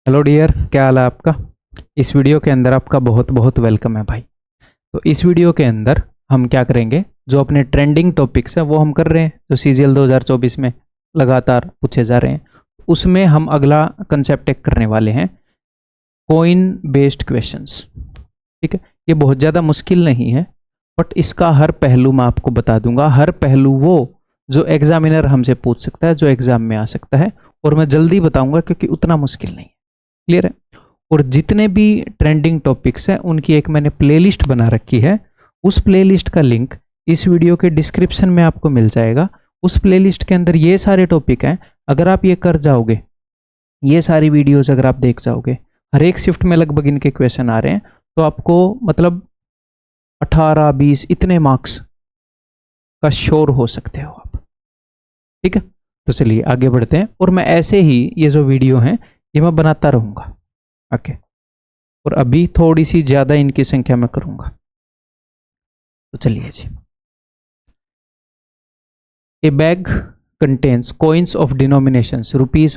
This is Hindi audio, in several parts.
हेलो डियर, क्या हाल है आपका। इस वीडियो के अंदर आपका बहुत बहुत वेलकम है भाई। तो इस वीडियो के अंदर हम क्या करेंगे, जो अपने ट्रेंडिंग टॉपिक्स हैं वो हम कर रहे हैं, जो सीजीएल 2024 में लगातार पूछे जा रहे हैं। उसमें हम अगला कंसेप्ट एक करने वाले हैं, कॉइन बेस्ड क्वेश्चंस। ठीक है, ये बहुत ज़्यादा मुश्किल नहीं है, बट इसका हर पहलू मैं आपको बता दूंगा। हर पहलू वो जो एग्जामिनर हमसे पूछ सकता है, जो एग्जाम में आ सकता है, और मैं जल्दी बताऊंगा क्योंकि उतना मुश्किल नहीं है। क्लियर है। और जितने भी ट्रेंडिंग टॉपिक्स हैं उनकी एक मैंने प्लेलिस्ट बना रखी है। उस प्लेलिस्ट का लिंक इस वीडियो के डिस्क्रिप्शन में आपको मिल जाएगा। उस प्लेलिस्ट के अंदर ये सारे टॉपिक हैं। अगर आप ये कर जाओगे, ये सारी वीडियोस अगर आप देख जाओगे, हर एक शिफ्ट में लगभग इनके क्वेश्चन आ रहे हैं, तो आपको मतलब 18-20 इतने मार्क्स का श्योर हो सकते हो आप। ठीक है, तो चलिए आगे बढ़ते हैं। और मैं ऐसे ही ये जो वीडियो हैं ये मैं बनाता रहूँगा। ओके, और अभी थोड़ी सी ज़्यादा इनकी संख्या में करूँगा। तो चलिए जी। A bag contains coins of denominations ₹1,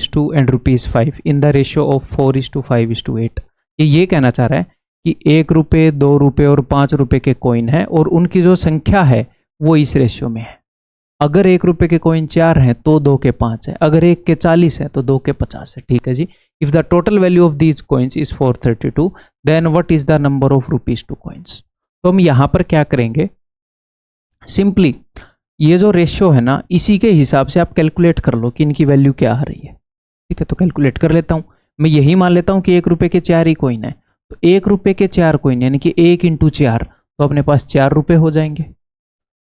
₹2 and ₹5 in the ratio of 4:5:8। ये कहना चाह रहा है कि 1 रुपये, 2 रुपये और 5 रुपये के कॉइन है और उनकी जो संख्या है वो इस रेशियो में है। अगर 1 रुपये के कॉइन 4 हैं तो 2 के 5 है, अगर 1 के 40 है तो 2 के 50 है। ठीक है जी। If the total value of these coins is 432, then what is the number of ₹2 coins. तो हम यहाँ पर क्या करेंगे, सिंपली ये जो रेशियो है ना, इसी के हिसाब से आप कैलकुलेट कर लो कि इनकी वैल्यू क्या आ रही है। ठीक है, तो कैलकुलेट कर लेता हूँ। मैं यही मान लेता हूँ कि 1 रुपये के 4 ही कॉइन है, तो 1 रुपये के 4 कॉइन यानी कि 1 × 4, तो अपने पास 4 रुपये हो जाएंगे।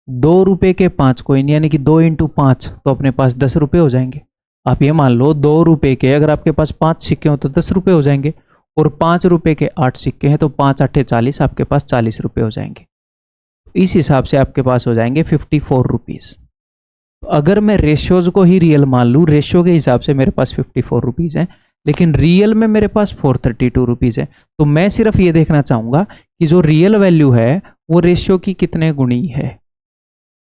2 रुपये के 5 कॉइन यानी कि 2 × 5, तो अपने पास 10 रुपये हो जाएंगे। आप ये मान लो 2 रुपये के अगर आपके पास 5 सिक्के हो तो 10 रुपये हो जाएंगे, और 5 रुपये के 8 सिक्के हैं तो 5 × 8 = 40, आपके पास 40 रुपये हो जाएंगे। इस हिसाब से आपके पास हो जाएंगे 54 रुपीज़। तो अगर मैं रेशियोज को ही रियल मान लूँ, रेशियो के हिसाब से मेरे पास 54 रुपीज़ हैं, लेकिन रियल में मेरे पास 432 रुपीज़ है। तो मैं सिर्फ ये देखना चाहूँगा कि जो रियल वैल्यू है वो रेशियो की कितने गुणी है।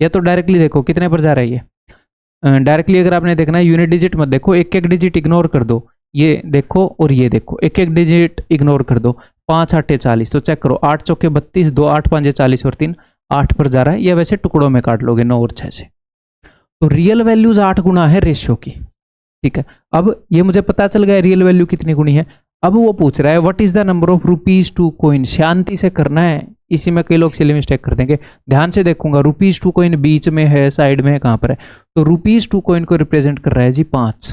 या तो डायरेक्टली देखो कितने पर जा रही है। डायरेक्टली अगर आपने देखना है, यूनिट डिजिट मत देखो, एक एक डिजिट इग्नोर कर दो। ये देखो और ये देखो, एक एक डिजिट इग्नोर कर दो। 5 × 8 = 40, तो चेक करो, 8 चौके 32, 2 8 5 40 और 3 8 पर जा रहा है, या वैसे टुकड़ों में काट लोगे 9 और 6 से। तो रियल वैल्यूज 8 गुना है रेशियो की। ठीक है, अब ये मुझे पता चल गया रियल वैल्यू कितनी गुनी है। अब वो पूछ रहा है what is the number of ₹2 coin. शांति से करना है, इसी में कई लोग सिली मिस्टेक कर देंगे। ध्यान से देखूंगा, ₹2 कॉइन बीच में है, साइड में है, कहां पर है, तो ₹2 कॉइन को रिप्रेजेंट कर रहा है जी 5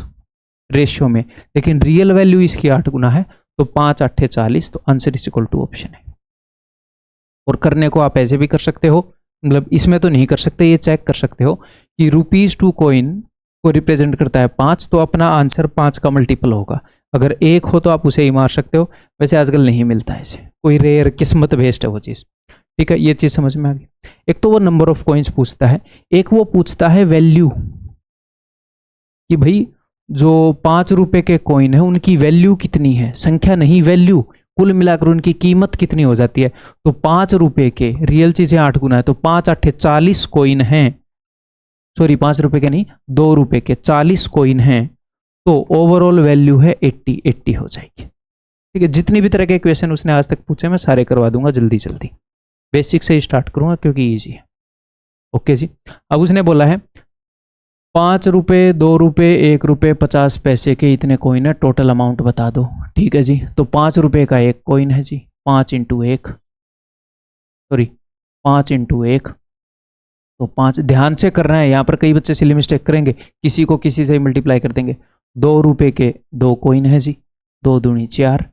रेशियो में, लेकिन रियल वैल्यू इसकी 8 गुना है, तो 5 × 8 = 40, तो answer is equal to option है। और करने को आप ऐसे भी कर सकते हो, मतलब इसमें तो नहीं कर सकते, ये चेक कर सकते हो कि ₹2 कॉइन को रिप्रेजेंट करता है 5, तो अपना आंसर 5 का मल्टीपल होगा। अगर 1 हो तो आप उसे ही मार सकते हो, वैसे आजकल नहीं मिलता है, इसे कोई रेयर किस्मत बेस्ड है वो चीज़। ठीक है, ये चीज़ समझ में आ गई। एक तो वो नंबर ऑफ कॉइन्स पूछता है, एक वो पूछता है वैल्यू, कि भाई जो 5 रुपए के कॉइन है उनकी वैल्यू कितनी है, संख्या नहीं वैल्यू, कुल मिलाकर उनकी कीमत कितनी हो जाती है। तो 5 रुपए के, रियल चीजें 8 गुना है, तो 5 × 8 = 40 कॉइन हैं। सॉरी, 5 रुपए के नहीं, 2 रुपए के 40 कॉइन हैं, तो ओवरऑल वैल्यू है 80 हो जाएगी। ठीक है, जितनी भी तरह के क्वेश्चन उसने आज तक पूछे मैं सारे करवा दूंगा जल्दी जल्दी। बेसिक से ही स्टार्ट करूंगा क्योंकि ईजी है। ओके जी। अब उसने बोला है 5 रुपये, 2 रुपये, 1 रुपये 50 पैसे के इतने कॉइन है, टोटल अमाउंट बता दो। ठीक है जी, तो 5 रुपये का एक कॉइन है जी, 5 × 1, सॉरी 5 × 1, तो 5। ध्यान से करना है, यहाँ पर कई बच्चे सिली मिस्टेक करेंगे, किसी को किसी से मल्टीप्लाई कर देंगे। 2 रुपये के 2 कॉइन है जी, 2 दूनी 4।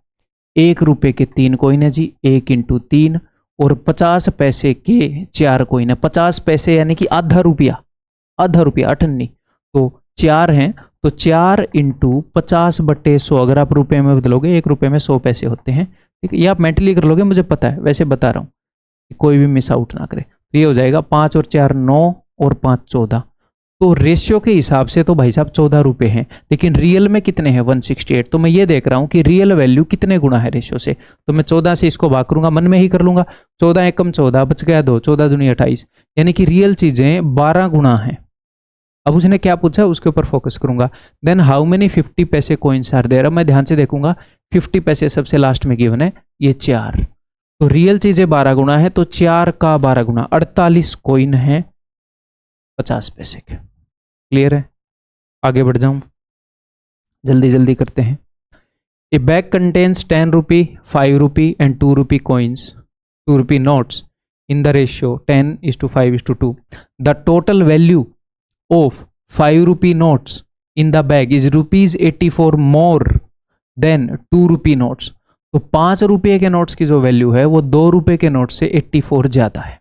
1 रुपये के 3 कॉइन है जी, 1 × 3, और 50 पैसे के 4 कॉइन है। 50 पैसे यानी कि आधा रुपया, 98, तो 4 हैं, तो 4 × 50/100, अगर आप रुपए में बदलोगे 1 रुपये में 100 पैसे होते हैं। ठीक है, ये आप मेंटली कर लोगे, मुझे पता है, वैसे बता रहा हूँ कि कोई भी मिस आउट ना करे। तो ये हो जाएगा 5 और 4 9 और 5 14, तो रेशियो के हिसाब से तो भाई साहब 14 रुपये हैं, लेकिन रियल में कितने हैं 168। तो मैं ये देख रहा हूँ कि रियल वैल्यू कितने गुना है रेशियो से, तो मैं 14 से इसको भाग करूंगा, मन में ही कर लूंगा। 14 × 1 = 14, बच गया 2, 14 दूनी 28, यानी कि रियल चीजें 12 गुना है। अब उसने क्या पूछा उसके ऊपर फोकस करूंगा। देन हाउ मेनी 50 पैसे कॉइन्स आर देयर। अब मैं ध्यान से देखूंगा 50 पैसे सबसे लास्ट में गिवन है, ये 4, तो रियल चीजें 12 गुना है, तो 4 का 12 गुना 48 कॉइन है 50 पैसे के। क्लियर है? आगे बढ़ जाऊं, जल्दी जल्दी करते हैं। ए bag contains 10 rupee, 5 rupee and 2 rupee coins, 2 rupee notes in the ratio 10:5:2. The total value of 5 rupee notes in the bag is rupees 84 more than 2 rupee notes. तो 5 रुपये के नोट्स की जो वैल्यू है वो 2 रुपये के नोट से 84 ज्यादा है।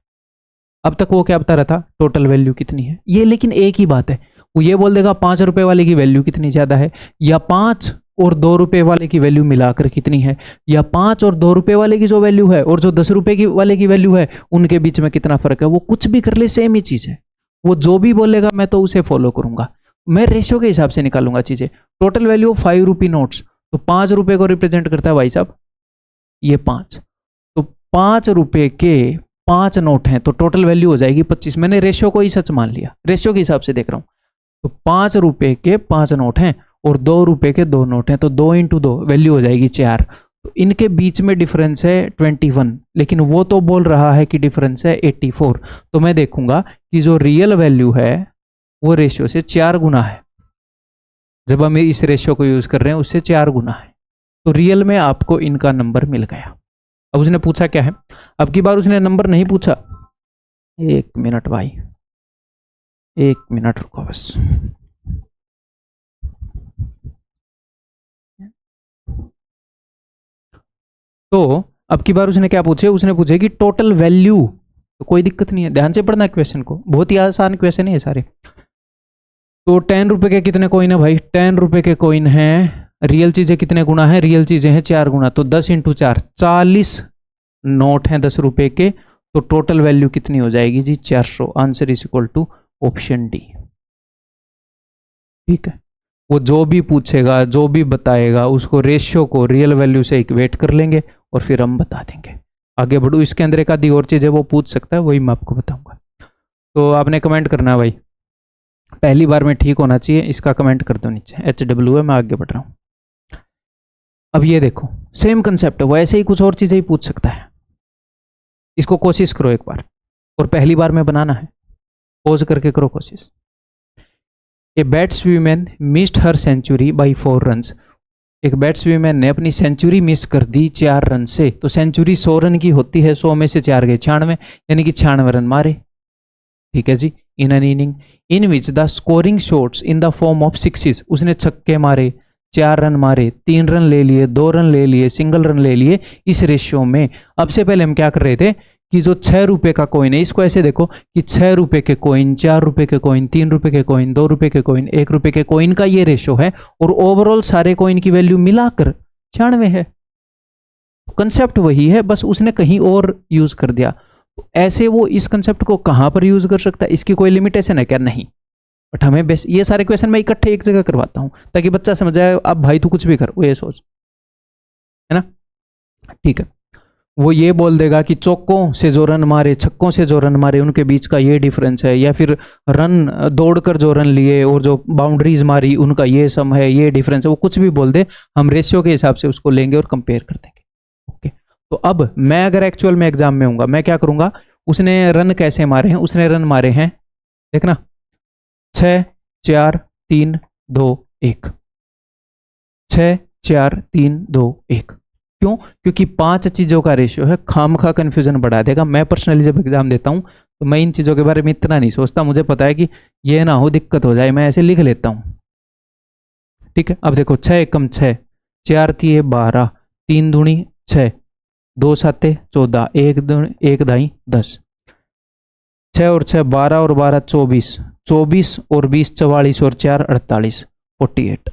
अब तक वो क्या बता रहा था, टोटल वैल्यू कितनी है ये, लेकिन एक ही बात है, वो ये बोल देगा 5 रुपए वाले की वैल्यू कितनी ज्यादा है, या 5 और 2 रुपए वाले की वैल्यू मिलाकर कितनी है, या 5 और 2 रुपए वाले की जो वैल्यू है और जो 10 रुपए की वाले की वैल्यू है उनके बीच में कितना फर्क है। वो कुछ भी कर ले सेम ही चीज है, वो जो भी बोलेगा मैं तो उसे फॉलो करूंगा, मैं रेशियो के हिसाब से निकालूंगा चीजें। Total value of 5 rupee notes, तो 5 रुपए को रिप्रेजेंट करता है भाई साहब ये 5, तो 5 रुपए के 5 नोट हैं तो टोटल वैल्यू हो जाएगी 25। मैंने रेशियो को ही सच मान लिया, रेशियो के हिसाब से देख रहा हूं। तो 5 रुपए के 5 नोट हैं और 2 रुपए के 2 नोट हैं, तो 2 × 2 वैल्यू हो जाएगी 4। तो इनके बीच में डिफरेंस है 21, लेकिन वो तो बोल रहा है कि डिफरेंस है 84। तो मैं देखूंगा कि जो रियल वैल्यू है वो रेशियो से 4 गुना है। जब हम इस रेशियो को यूज कर रहे हैं उससे 4 गुना है, तो रियल में आपको इनका नंबर मिल गया। अब उसने पूछा क्या है, अब की बार उसने नंबर नहीं पूछा। 1 मिनट भाई, 1 मिनट रुको बस। तो अब की बार उसने क्या पूछे, उसने पूछे कि टोटल वैल्यू, तो कोई दिक्कत नहीं है, ध्यान से पढ़ना क्वेश्चन को, बहुत ही आसान क्वेश्चन है ये सारे। तो 10 रुपए के कितने कॉइन है भाई, 10 रुपए के कॉइन है, रियल चीजें कितने गुना है, रियल चीजें हैं 4 गुना, तो 10 × 4 40 नोट हैं 10 रुपए के, तो टोटल वैल्यू कितनी हो जाएगी जी 400। Answer is equal to option D. ठीक है, वो जो भी पूछेगा जो भी बताएगा उसको रेशियो को रियल वैल्यू से इक्वेट कर लेंगे और फिर हम बता देंगे। आगे बढ़ो, इसके अंदर एक आधी और चीज है वो पूछ सकता है, वही मैं आपको बताऊंगा। तो आपने कमेंट करना है भाई, पहली बार में ठीक होना चाहिए, इसका कमेंट कर दो नीचे, HW है, मैं आगे बढ़ रहा हूं। अब ये देखो सेम कंसेप्ट है, वो ऐसे ही कुछ और चीजें ही पूछ सकता है। इसको कोशिश करो एक बार, और पहली बार में बनाना है, पॉज करके करो कोशिश। A batsman missed her century by 4 runs. एक बैट्समैन ने अपनी सेंचुरी मिस कर दी 4 रन से, तो सेंचुरी 100 रन की होती है, 100 में से 4 गए 96, यानी कि 96 रन मारे। ठीक है जी, in an inning in which the scoring shots in the form of sixes, उसने छक्के मारे, 4 रन मारे, 3 रन ले लिए, 2 रन ले लिए, सिंगल रन ले लिए, इस रेशियो में। अब से पहले हम क्या कर रहे थे कि जो 6 रुपए का कॉइन है, इसको ऐसे देखो कि 6 रुपए के कॉइन, 4 रुपए के कॉइन, 3 रुपए के कॉइन, 2 रुपए के कॉइन, 1 रुपए के कॉइन का ये रेशियो है, और ओवरऑल सारे कॉइन की वैल्यू मिलाकर 96 है। कंसेप्ट वही है, बस उसने कहीं और यूज कर दिया। ऐसे वो इस कंसेप्ट को कहां पर यूज कर सकता है, इसकी कोई लिमिटेशन है क्या? नहीं, बट हमें बेस ये सारे क्वेश्चन मैं इकट्ठे एक जगह करवाता हूं ताकि बच्चा समझ जाए, अब भाई तू कुछ भी कर, वो ये सोच, है ना? ठीक है, वो ये बोल देगा कि चौकों से जो रन मारे, छक्कों से जो रन मारे, उनके बीच का ये डिफरेंस है, या फिर रन दौड़कर जो रन लिए और जो बाउंड्रीज मारी उनका ये सम है, ये डिफरेंस है, वो कुछ भी बोल दे, हम रेशियो के हिसाब से उसको लेंगे और कंपेयर कर देंगे। ओके, तो अब मैं अगर एक्चुअल में एग्जाम में हूँगा, मैं क्या करूँगा, उसने रन कैसे मारे हैं, उसने रन मारे हैं, देखना 6 4 3 2 1, 6 4 3 2 1। क्यों? क्योंकि 5 चीजों का रेशियो है, खामखा कंफ्यूजन बढ़ा देगा। मैं पर्सनली जब एग्जाम देता हूं तो मैं इन चीजों के बारे में इतना नहीं सोचता, मुझे पता है कि ये ना हो दिक्कत हो जाए, मैं ऐसे लिख लेता हूं। ठीक है, अब देखो 6 एकम 6, 4 3 12, 3 दूनी 6, 2 7 14, 1 दाई 10, 6 और 6 12 और 12 24, 24 और 20 44 और 4 48, 48।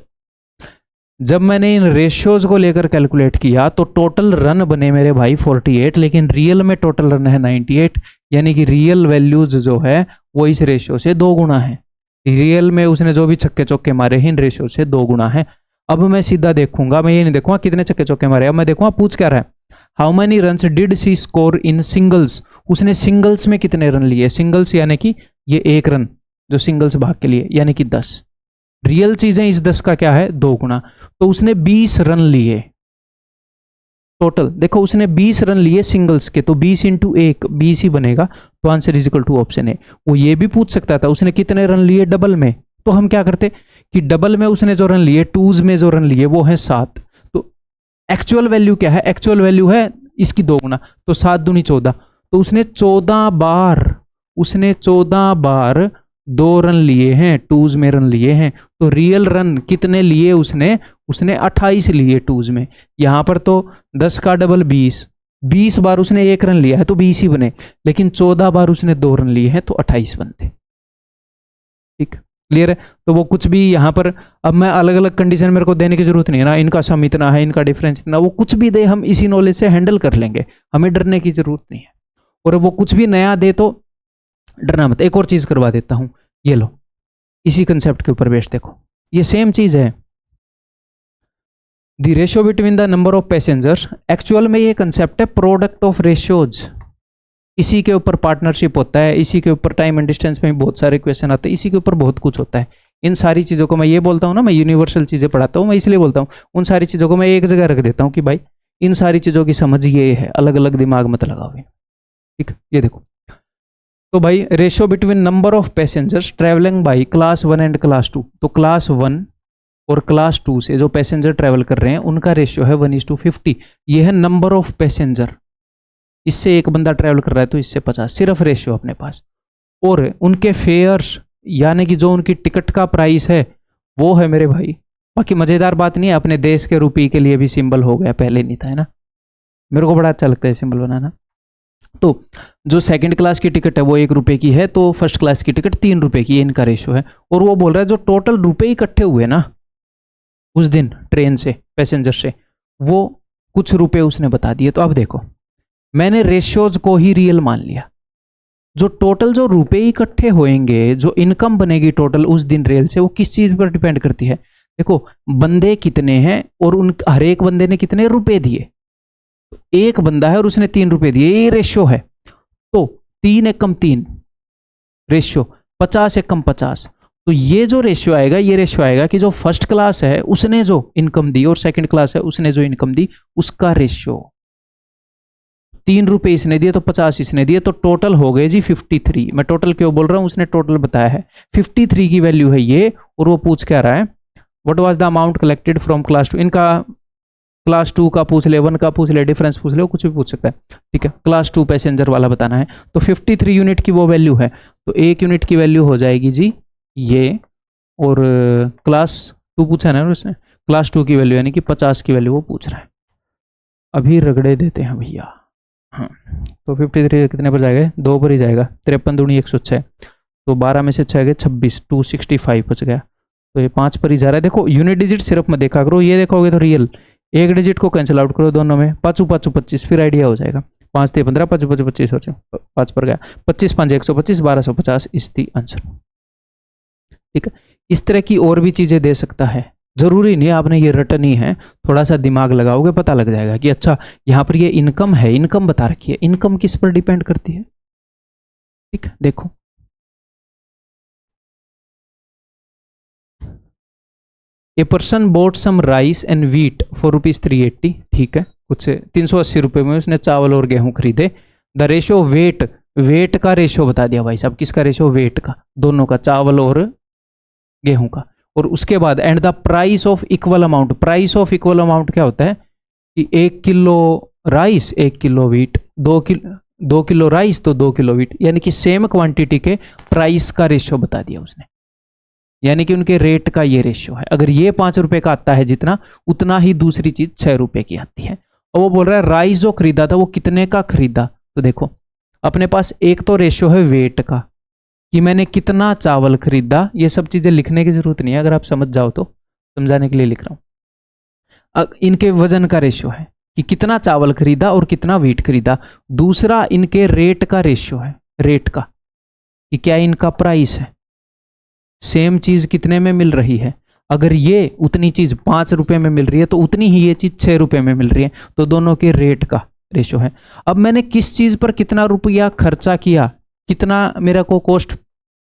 जब मैंने इन रेशियोज को लेकर कैलकुलेट किया तो टोटल रन बने मेरे भाई 48, लेकिन रियल में टोटल रन है 98, यानी कि रियल वैल्यूज जो है वो इस रेशियो से 2 गुना है। रियल में उसने जो भी छक्के चौके मारे हैं इन रेशियो से 2 गुना है। अब मैं सीधा देखूंगा, मैं ये नहीं देखूंगा कितने छक्के चौके मारे, अब मैं देखूंगा पूछ क्या रहा है, how many runs did she score in singles. उसने सिंगल्स में कितने रन लिए, सिंगल्स यानी कि ये 1 रन जो सिंगल्स भाग के लिए, यानी कि 10। रियल चीजें इस 10 का क्या है, 2 गुना। तो उसने 20 रन लिए टोटल। देखो उसने 20 रन लिए सिंगल्स के, तो 20 इंटू 1 20 ही बनेगा। तो answer is equal to option A. वो ये भी पूछ सकता था उसने कितने रन लिए डबल में, तो हम क्या करते कि डबल में उसने जो रन लिए, टूज में जो रन लिए वो है 7। तो एक्चुअल वैल्यू क्या है, एक्चुअल वैल्यू है इसकी 2 गुना, तो 7 दूनी 14। तो उसने 14 बार 2 रन लिए हैं, टूज में रन लिए हैं। तो रियल रन कितने लिए उसने 28 लिए टूज में। यहां पर तो 10 का डबल 20 बार उसने 1 रन लिया है तो 20 ही बने, लेकिन 14 बार उसने 2 रन लिए हैं तो 28 बनते। ठीक, क्लियर है। तो वो कुछ भी यहां पर, अब मैं अलग अलग कंडीशन मेरे को देने की जरूरत नहीं है ना, इनका सम इतना है, इनका डिफरेंस इतना, वो कुछ भी दे हम इसी नॉलेज से हैंडल कर लेंगे, हमें डरने की जरूरत नहीं है। और वो कुछ भी नया दे तो डरना मत। एक और चीज करवा देता हूं, ये लो, इसी कंसेप्ट के ऊपर बेस्ड देखो, ये सेम चीज है। The ratio between the number of passengers, actual में ये कंसेप्ट है प्रोडक्ट ऑफ रेशियोज। इसी के ऊपर पार्टनरशिप होता है, इसी के ऊपर टाइम एंड डिस्टेंस में बहुत सारे क्वेश्चन आते हैं, इसी के ऊपर बहुत कुछ होता है। इन सारी चीज़ों को मैं ये बोलता हूँ ना, मैं यूनिवर्सल चीज़ें पढ़ाता हूँ, मैं इसलिए बोलता हूँ उन सारी चीज़ों को मैं एक जगह रख देता हूँ कि भाई इन सारी चीज़ों की समझ ये है, अलग अलग दिमाग मत लगाओ। ठीक, ये देखो, तो भाई ratio between number of passengers travelling by class 1 and class 2, तो क्लास 1 और क्लास 2 से जो पैसेंजर ट्रेवल कर रहे हैं उनका रेशियो है 1:50। ये है नंबर ऑफ पैसेंजर, इससे एक बंदा ट्रेवल कर रहा है तो इससे 50, सिर्फ रेशियो अपने पास। और उनके फेयर्स, यानी कि जो उनकी टिकट का प्राइस है वो है मेरे भाई, बाकी मजेदार बात नहीं है, अपने देश के रुपये के लिए भी सिंबल हो गया, पहले नहीं था, है ना। मेरे को बड़ा अच्छा लगता है सिंबल बनाना। तो जो सेकंड क्लास की टिकट है वो 1 रुपये की है, तो फर्स्ट क्लास की टिकट 3 रुपये की, इनका रेशियो है। और वो बोल रहा है जो टोटल रुपये इकट्ठे हुए ना उस दिन ट्रेन से पैसेंजर से, वो कुछ रुपए उसने बता दिए। तो अब देखो, मैंने रेशियोज को ही रियल मान लिया। जो टोटल जो रुपए इकट्ठे होंगे, जो इनकम बनेगी टोटल उस दिन रेल से, वो किस चीज पर डिपेंड करती है। देखो बंदे कितने हैं और उन हर एक बंदे ने कितने रुपए दिए। एक बंदा है और उसने 3 रुपए दिए, ये रेशियो है। तो 3 एकम 3 रेशियो, 50 एकम 50। तो ये जो रेशियो आएगा, ये रेशियो आएगा कि जो फर्स्ट क्लास है उसने जो इनकम दी और सेकंड क्लास है उसने जो इनकम दी, उसका रेशियो। 3 रुपए इसने दिए तो 50 इसने दिए, तो टोटल हो गए जी 53। मैं टोटल क्यों बोल रहा हूं, उसने टोटल बताया है 53 की वैल्यू है ये। और वो पूछ क्या रहा है, what was the amount collected from class 2। इनका क्लास 2 का पूछ ले, 1 का पूछ ले, डिफरेंस पूछ ले, वो कुछ भी पूछ सकता है। ठीक है, क्लास 2 पैसेंजर वाला बताना है। तो 53 यूनिट की वो वैल्यू है, तो 1 यूनिट की वैल्यू हो जाएगी जी ये। और क्लास 2 पूछा है ना उसने, क्लास 2 की वैल्यू यानी कि 50 की वैल्यू वो पूछ रहा है। अभी रगड़े देते हैं भैया। हाँ, तो 53 कितने पर जाएगा, 2 पर ही जाएगा। 53 दूनी 106, तो 12 में से 6 गए 26, 265 बच गया। तो ये 5 पर ही जा रहा है। देखो यूनिट डिजिट सिर्फ मत देखा करो, ये देखोगे तो रियल। एक डिजिट को कैंसिल आउट करो दोनों में, 5 5 25, फिर आइडिया हो जाएगा। 5 थे 15, 5 5 25 हो जाए, 5 पर गया, 25 5 125, 1250 इज द आंसर। ठीक है, इस तरह की और भी चीजें दे सकता है, जरूरी नहीं आपने ये रटन ही है। थोड़ा सा दिमाग लगाओगे पता लग जाएगा कि अच्छा यहाँ पर ये इनकम है, इनकम बता रखी है, इनकम किस पर डिपेंड करती है। ठीक, देखो a person bought some rice and wheat for ₹380। ठीक है, कुछ 380 रुपये में उसने चावल और गेहूं खरीदे। द रेशो वेट, वेट का रेशो बता दिया भाई साहब, किसका रेशो, वेट का, दोनों का, चावल और गेहूं का। और उसके बाद and the price of equal amount, price of equal amount क्या होता है कि 1 kilo rice 1 kilo wheat, 2 kilo rice तो 2 किलो व्हीट, यानी कि सेम क्वांटिटी के प्राइस का रेशियो बता दिया उसने, यानी कि उनके रेट का ये रेशियो है। अगर ये 5 रुपए का आता है जितना, उतना ही दूसरी चीज 6 रुपए की आती है। और वो बोल रहा है राइस जो खरीदा था वो कितने का खरीदा। तो देखो अपने पास एक तो रेशियो है वेट का, कि मैंने कितना चावल खरीदा। ये सब चीजें लिखने की जरूरत नहीं है, अगर आप समझ जाओ तो, समझाने के लिए लिख रहा हूं। इनके वजन का रेशियो है कि कितना चावल खरीदा और कितना व्हीट खरीदा। दूसरा इनके रेट का रेशियो है, रेट का, कि क्या इनका प्राइस है, सेम चीज कितने में मिल रही है। अगर ये उतनी चीज 5 रुपए में मिल रही है तो उतनी ही ये चीज 6 रुपए में मिल रही है, तो दोनों के रेट का रेशियो है। अब मैंने किस चीज पर कितना रुपया खर्चा किया, कितना मेरा को कॉस्ट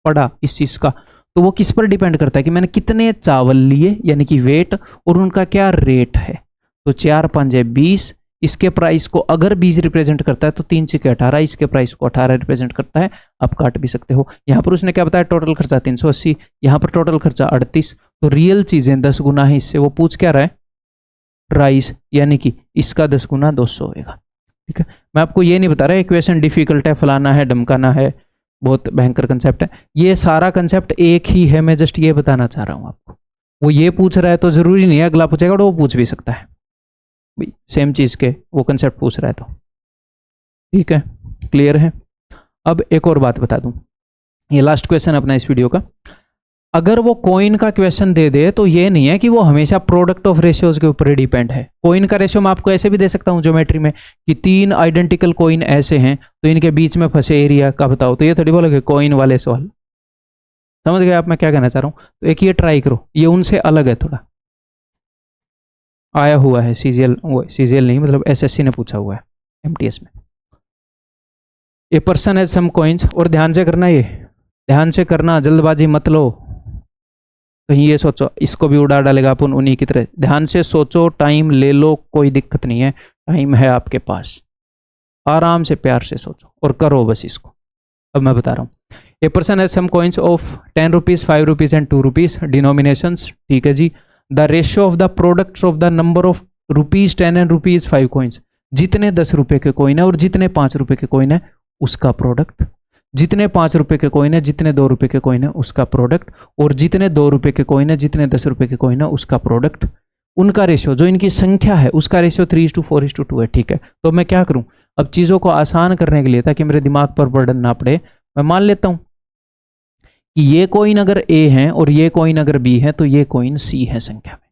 पड़ा इस चीज का, तो वो किस पर डिपेंड करता है कि मैंने कितने चावल लिए, यानी कि वेट, और उनका क्या रेट है। तो 4 5 20, इसके प्राइस को अगर 20 रिप्रेजेंट करता है तो 3 6 18, इसके प्राइस को 18 रिप्रेजेंट करता है। आप काट भी सकते हो। यहाँ पर उसने क्या बताया, टोटल खर्चा 380, यहाँ पर टोटल खर्चा 38। तो रियल चीजें 10 गुना है इससे, वो पूछ क्या रहा है, राइस, यानी कि इसका 10 गुना 200 होगा। ठीक है, मैं आपको ये नहीं बता रहा इक्वेशन डिफिकल्ट है, फलाना है, धमकाना है, बहुत भयंकर कंसेप्ट है। ये सारा कंसेप्ट एक ही है, मैं जस्ट ये बताना चाह रहा हूँ आपको। वो ये पूछ रहा है तो जरूरी नहीं है अगला पूछेगा, तो वो पूछ भी सकता है सेम चीज के, वो कंसेप्ट पूछ रहा है तो। ठीक है, क्लियर है। अब एक और बात बता दूं, ये लास्ट क्वेश्चन अपना इस वीडियो का। अगर वो कॉइन का क्वेश्चन दे दे तो ये नहीं है कि वो हमेशा प्रोडक्ट ऑफ रेशियोज के ऊपर डिपेंड है। कॉइन का रेशियो मैं आपको ऐसे भी दे सकता हूं ज्योमेट्री में कि 3 आइडेंटिकल कॉइन ऐसे हैं तो इनके बीच में फंसे एरिया का बताओ, तो ये थोड़ी बोलोगे कॉइन वाले सवाल। समझ गए आप मैं क्या कहना चाह रहा हूं। तो एक ये ट्राई करो, ये उनसे अलग है, थोड़ा आया हुआ है सीजीएल, वो सीजीएल नहीं मतलब एसएससी ने पूछा हुआ है एमटीएस में। A person has some coins, और ध्यान से करना, ये ध्यान से करना, जल्दबाजी मत लो। कहीं ये सोचो इसको भी उड़ा डालेगा अपन उन्हीं की तरह। ध्यान से सोचो, टाइम ले लो, कोई दिक्कत नहीं है, टाइम है आपके पास। आराम से प्यार से सोचो और करो बस इसको। अब मैं बता रहा हूँ, a person has some coins of 10 rupees, 5 rupees and 2 rupees denominations. ठीक है जी। The ratio of the products of the number of rupees 10 and rupees 5 coins, जितने 10 रुपए के कॉइन है और जितने 5 रुपए के कॉइन है उसका प्रोडक्ट, जितने 5 रुपए के कॉइन है, जितने 2 रुपए के कॉइन है उसका प्रोडक्ट, और जितने 2 रुपए के कॉइन है, जितने 10 रुपए के कॉइन है उसका प्रोडक्ट, उनका रेशियो, जो इनकी संख्या है उसका रेशियो 3:4:2 है। ठीक है, तो मैं क्या करूं, अब चीजों को आसान करने के लिए ताकि मेरे दिमाग पर बर्डन ना पड़े, मैं मान लेता हूं कि ये कॉइन अगर ए है और ये कॉइन अगर बी है तो ये कॉइन सी है संख्या में।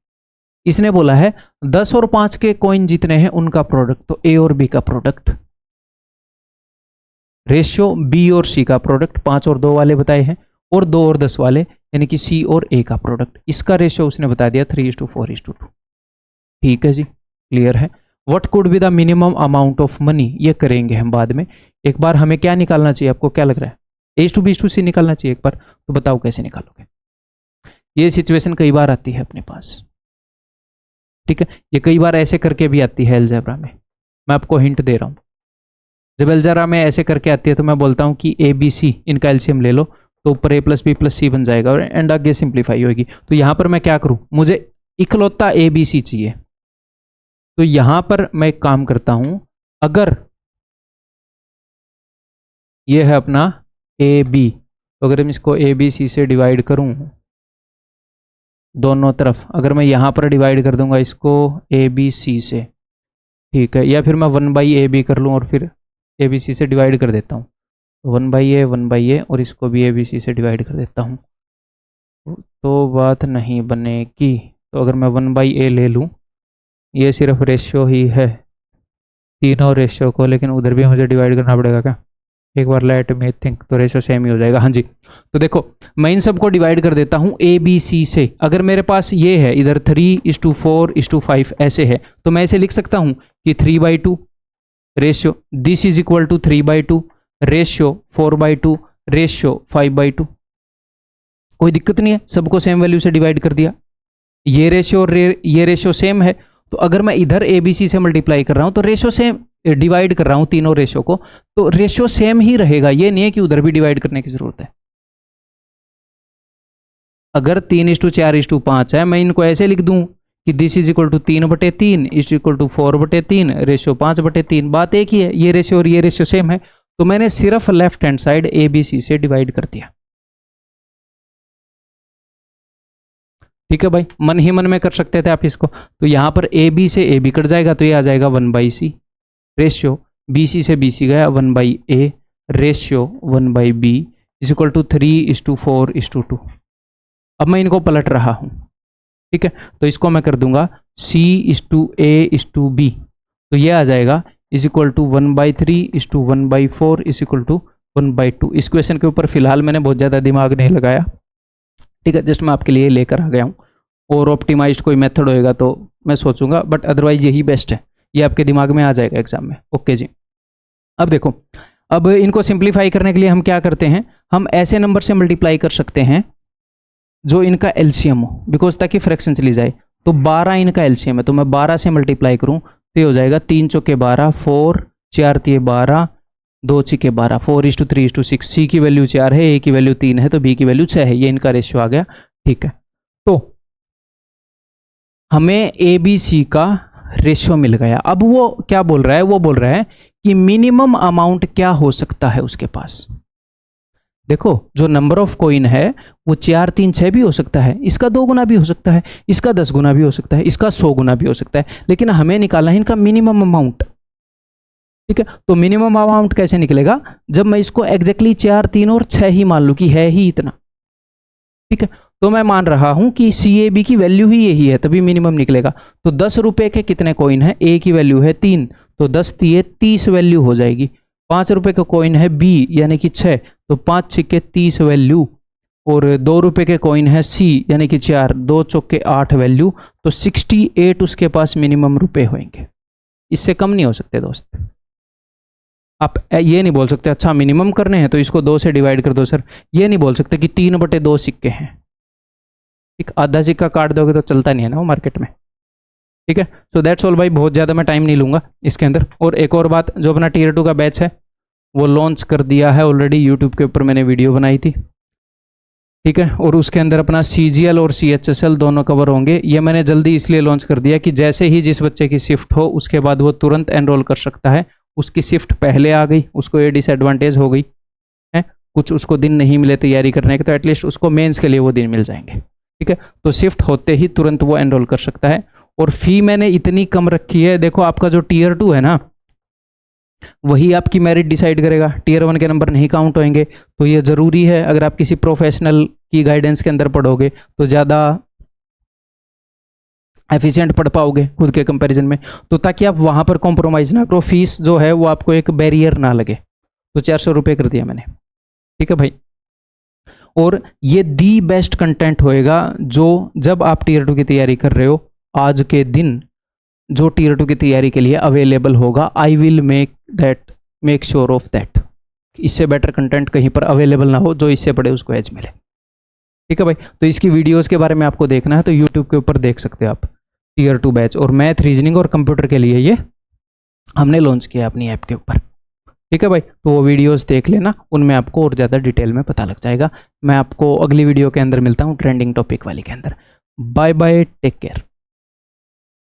इसने बोला है 10 और 5 के कॉइन जितने हैं उनका प्रोडक्ट, तो ए और बी का प्रोडक्ट, रेशियो बी और सी का प्रोडक्ट 5 और 2 वाले बताए हैं, और 2 और 10 वाले यानी कि सी और ए का प्रोडक्ट, इसका रेशियो उसने बता दिया 3:4:2। ठीक है जी, क्लियर है। What could be the minimum amount of money, ये करेंगे हम बाद में। एक बार हमें क्या निकालना चाहिए, आपको क्या लग रहा है, A/B/C निकालना चाहिए एक बार, तो बताओ कैसे निकालोगे। ये सिचुएशन कई बार आती है अपने पास। ठीक है, ये कई बार ऐसे करके भी आती है अलजेब्रा में, मैं आपको हिंट दे रहा हूं। जब अलजेब्रा में ऐसे करके आती है तो मैं बोलता हूं कि ABC इनका एलसीएम ले लो, तो ऊपर A+B+C बन जाएगा और एंड आगे सिंप्लीफाई होगी। तो यहां पर मैं क्या करूं, मुझे इकलौता ABC चाहिए, तो यहां पर मैं एक काम करता हूं, अगर ये है अपना AB, तो अगर मैं इसको ABC से डिवाइड करूं दोनों तरफ, अगर मैं यहां पर डिवाइड कर दूंगा इसको ABC से, ठीक है, या फिर मैं 1/AB कर लूं और फिर ABC से डिवाइड कर देता हूँ, 1/A और इसको भी ABC से डिवाइड कर देता हूँ, तो बात नहीं बनेगी। तो अगर मैं 1/A ले लूँ, ये सिर्फ रेशियो ही है तीनों रेशियो को, लेकिन उधर भी मुझे डिवाइड करना पड़ेगा क्या, एक बार लेट मी थिंक, तो रेशियो सेम ही हो जाएगा। हाँ जी, तो देखो मैं इन सबको डिवाइड कर देता हूँ ABC से। अगर मेरे पास ये है इधर 3:4:5 ऐसे है, तो मैं ऐसे लिख सकता हूँ कि 3/2 ratio this is equal to 3/2 ratio 4/2 ratio 5/2। कोई दिक्कत नहीं है, सबको सेम वैल्यू से डिवाइड कर दिया। ये रेशियो और ये रेशियो सेम है, तो अगर मैं इधर ABC से मल्टीप्लाई कर रहा हूं तो रेशियो सेम, डिवाइड कर रहा हूं तीनों रेशियो को, तो रेशियो सेम ही रहेगा। ये नहीं है कि उधर भी डिवाइड करने की जरूरत है। अगर 3:4:5 है, मैं इनको ऐसे लिख दूं कि this is equal to 3/3 is equal to 4/3 ratio 5/3। बात एक ही है, ये रेशियो और ये रेशियो सेम है, तो मैंने सिर्फ लेफ्ट हैंड साइड ABC से डिवाइड कर दिया। ठीक है भाई, मन ही मन में कर सकते थे आप इसको। तो यहां पर AB से AB कट जाएगा, तो ये आ जाएगा 1/C रेशियो BC से BC गया 1/A ratio 1/B is equal to 3:4:2। अब मैं इनको पलट रहा हूं, ठीक है, तो इसको मैं कर दूंगा C:A:B, तो ये आ जाएगा is equal to 1/3:1/4 is equal to 1/2। इस क्वेश्चन के ऊपर फिलहाल मैंने बहुत ज़्यादा दिमाग नहीं लगाया, ठीक है, जस्ट मैं आपके लिए लेकर आ गया हूँ। और ऑप्टिमाइज्ड कोई मेथड होएगा तो मैं सोचूंगा, बट अदरवाइज यही बेस्ट है, ये आपके दिमाग में आ जाएगा एग्जाम में। ओके जी, अब देखो अब इनको सिंप्लीफाई करने के लिए हम क्या करते हैं, हम ऐसे नंबर से मल्टीप्लाई कर सकते हैं जो इनका एलसीएम हो, बिकॉज ताकि फ्रैक्शन चली जाए। तो 12 इनका एलसीएम है, तो मैं 12 से मल्टीप्लाई करूं तो ये हो जाएगा 3 चौके 12, 4 4 तिये 12, 2 छिके 12, 4:3:6। सी की वैल्यू 4 है, ए की वैल्यू 3 है, तो बी की वैल्यू 6 है। ये इनका रेशियो आ गया, ठीक है। तो हमें ए बी सी का रेशियो मिल गया। अब वो क्या बोल रहा है, वो बोल रहा है कि मिनिमम अमाउंट क्या हो सकता है उसके पास। देखो जो नंबर ऑफ कॉइन है वो 4 3 6 भी हो सकता है, इसका 2 गुना भी हो सकता है, इसका 10 गुना भी हो सकता है, इसका 100 गुना भी हो सकता है, लेकिन हमें निकालना है इनका मिनिमम अमाउंट। ठीक है, तो मिनिमम अमाउंट कैसे निकलेगा, जब मैं इसको एग्जैक्टली 4 3 और 6 ही मान लूं कि है ही इतना। ठीक है, तो मैं मान रहा हूं कि CAB की वैल्यू ही यही है, तभी मिनिमम निकलेगा। तो 10 रुपए के कितने कॉइन है, ए की वैल्यू है 3, तो 10 तिये 30 वैल्यू हो जाएगी। 5 रुपए का कॉइन है बी यानी कि 6, तो 5 छिक्के 30 वैल्यू। और 2 रुपए के कॉइन है सी यानी कि 4, 2 चौके 8 वैल्यू, तो 68 उसके पास मिनिमम रुपए होंगे। इससे कम नहीं हो सकते दोस्त। आप ये नहीं बोल सकते अच्छा मिनिमम करने हैं तो इसको 2 से डिवाइड कर दो सर, ये नहीं बोल सकते कि 3/2 सिक्के हैं। एक आधा सिक्का काट दोगे तो चलता नहीं है ना वो मार्केट में। ठीक है, सो दैट्स ऑल भाई, बहुत ज़्यादा मैं टाइम नहीं लूँगा इसके अंदर। और एक और बात, जो अपना Tier 2 का बैच है वो लॉन्च कर दिया है ऑलरेडी, यूट्यूब के ऊपर मैंने वीडियो बनाई थी। ठीक है, और उसके अंदर अपना CGL और CHSL दोनों कवर होंगे। ये मैंने जल्दी इसलिए लॉन्च कर दिया कि जैसे ही जिस बच्चे की शिफ्ट हो उसके बाद वो तुरंत एनरोल कर सकता है। उसकी शिफ्ट पहले आ गई, उसको ये डिसएडवांटेज हो गई है, कुछ उसको दिन नहीं मिले तैयारी करने के, तो एटलीस्ट उसको मेंस के लिए वो दिन मिल जाएंगे। ठीक है, तो शिफ्ट होते ही तुरंत वो एनरोल कर सकता है। और फी मैंने इतनी कम रखी है, देखो आपका जो Tier 2 है ना वही आपकी मेरिट डिसाइड करेगा, Tier 1 के नंबर नहीं काउंट होंगे। तो ये ज़रूरी है, अगर आप किसी प्रोफेशनल की गाइडेंस के अंदर पढ़ोगे तो ज़्यादा एफिशिएंट पढ़ पाओगे खुद के कंपैरिजन में, तो ताकि आप वहाँ पर कॉम्प्रोमाइज़ ना करो, फीस जो है वो आपको एक बैरियर ना लगे। तो 400 रुपये कर दिया मैंने। ठीक है भाई, और ये दी बेस्ट कंटेंट होएगा जो जब आप Tier 2 की तैयारी कर रहे हो, आज के दिन जो Tier 2 की तैयारी के लिए अवेलेबल होगा। I will make sure of that, इससे बेटर कंटेंट कहीं पर अवेलेबल ना हो, जो इससे पढ़े उसको एज मिले। ठीक है भाई, तो इसकी वीडियोस के बारे में आपको देखना है तो यूट्यूब के ऊपर देख सकते हो आप, Tier 2 बैच। और मैथ, रीजनिंग और कंप्यूटर के लिए ये हमने लॉन्च किया अपनी ऐप के ऊपर। ठीक है भाई, तो वो वीडियोस देख लेना, उनमें आपको और ज़्यादा डिटेल में पता लग जाएगा। मैं आपको अगली वीडियो के अंदर मिलता हूँ ट्रेंडिंग टॉपिक वाली के अंदर। Bye bye, take care.